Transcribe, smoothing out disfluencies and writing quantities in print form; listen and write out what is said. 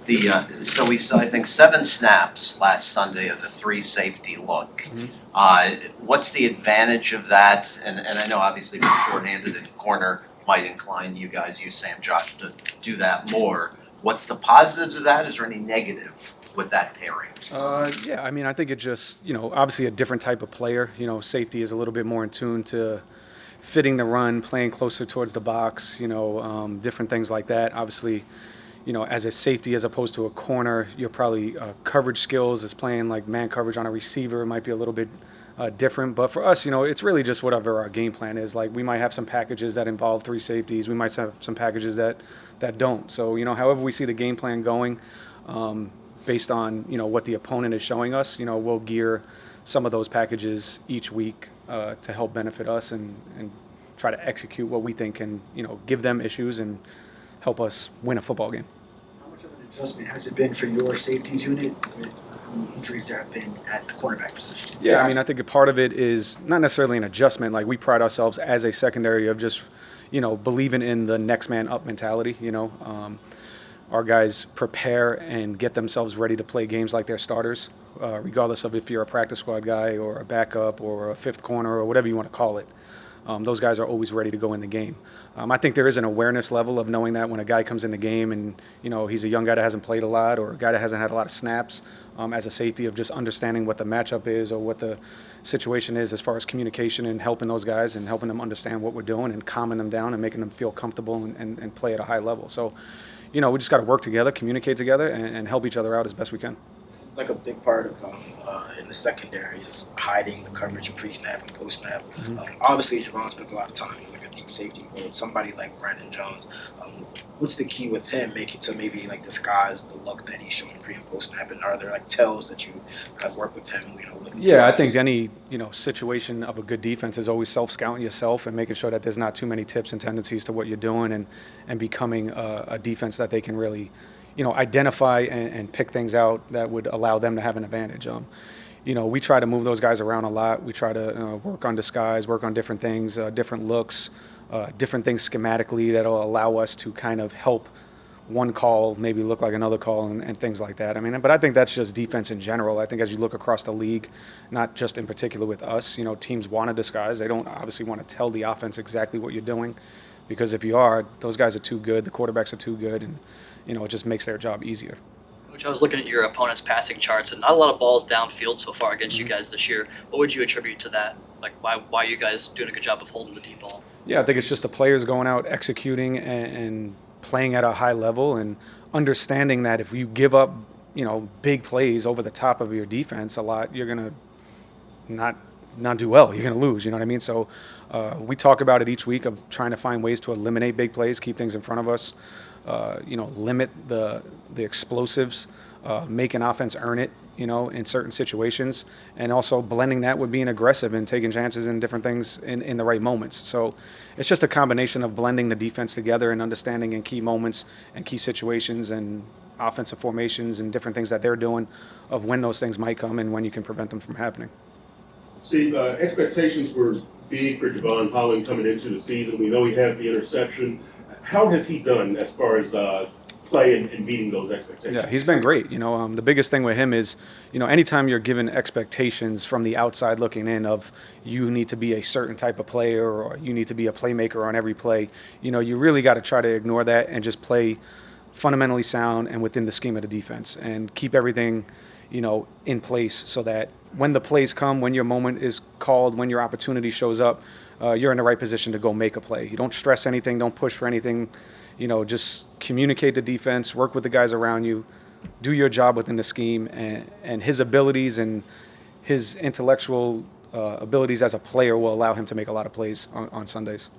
So we saw, I think, 7 snaps last Sunday of the 3 safety look. What's the advantage of that? And I know obviously being shorthanded at corner might incline you guys, you, Sam, Josh, to do that more. What's the positives of that? Is there any negative with that pairing? Yeah, I mean, I think it just, obviously a different type of player. Safety is a little bit more in tune to fitting the run, playing closer towards the box, different things like that. Obviously, as a safety as opposed to a corner, you're probably coverage skills is playing like man coverage on a receiver might be a little bit different. But for us, it's really just whatever our game plan is. Like we might have some packages that involve 3 safeties. We might have some packages that don't. So, however we see the game plan going, based on, what the opponent is showing us, we'll gear some of those packages each week to help benefit us and try to execute what we think can, give them issues and help us win a football game. How much of an adjustment has it been for your safeties unit with how many injuries there have been at the cornerback position? Yeah, I mean, I think a part of it is not necessarily an adjustment. Like we pride ourselves as a secondary of just, believing in the next man up mentality. Our guys prepare and get themselves ready to play games like they're starters, regardless of if you're a practice squad guy or a backup or a fifth corner or whatever you want to call it. Those guys are always ready to go in the game. I think there is an awareness level of knowing that when a guy comes in the game and, he's a young guy that hasn't played a lot or a guy that hasn't had a lot of snaps, as a safety of just understanding what the matchup is or what the situation is as far as communication and helping those guys and helping them understand what we're doing and calming them down and making them feel comfortable and play at a high level. So, we just got to work together, communicate together, and help each other out as best we can. Like a big part of in the secondary is hiding the coverage pre-snap and post-snap. Obviously, Javon spends a lot of time like a deep safety, but with somebody like Brandon Jones, what's the key with him making to maybe like disguise the look that he's showing pre and post-snap? And are there like tells that you kind of work with him? Yeah, I think any situation of a good defense is always self-scouting yourself and making sure that there's not too many tips and tendencies to what you're doing and becoming a defense that they can really identify and pick things out that would allow them to have an advantage. We try to move those guys around a lot. We try to work on disguise, work on different things, different looks, different things schematically that'll allow us to kind of help one call maybe look like another call and things like that. I mean, but I think that's just defense in general. I think as you look across the league, not just in particular with us, teams want to disguise. They don't obviously want to tell the offense exactly what you're doing because if you are, those guys are too good, the quarterbacks are too good, and it just makes their job easier. Which I was looking at your opponent's passing charts, and not a lot of balls downfield so far against you guys this year. What would you attribute to that? Like, why are you guys doing a good job of holding the deep ball? Yeah, I think it's just the players going out, executing, and playing at a high level, and understanding that if you give up, big plays over the top of your defense a lot, you're gonna not do well. You're gonna lose. You know what I mean? So we talk about it each week of trying to find ways to eliminate big plays, keep things in front of us. Limit the explosives, make an offense earn it, in certain situations, and also blending that with being aggressive and taking chances and different things in the right moments. So it's just a combination of blending the defense together and understanding in key moments and key situations and offensive formations and different things that they're doing of when those things might come and when you can prevent them from happening. Steve, expectations were big for Javon Holland coming into the season. We know he has the interception. How has he done as far as play and meeting those expectations? Yeah, he's been great. The biggest thing with him is, anytime you're given expectations from the outside looking in of you need to be a certain type of player or you need to be a playmaker on every play, you really got to try to ignore that and just play fundamentally sound and within the scheme of the defense and keep everything, in place so that when the plays come, when your moment is called, when your opportunity shows up, you're in the right position to go make a play. You don't stress anything, don't push for anything, just communicate the defense, work with the guys around you, do your job within the scheme, and his abilities and his intellectual abilities as a player will allow him to make a lot of plays on Sundays.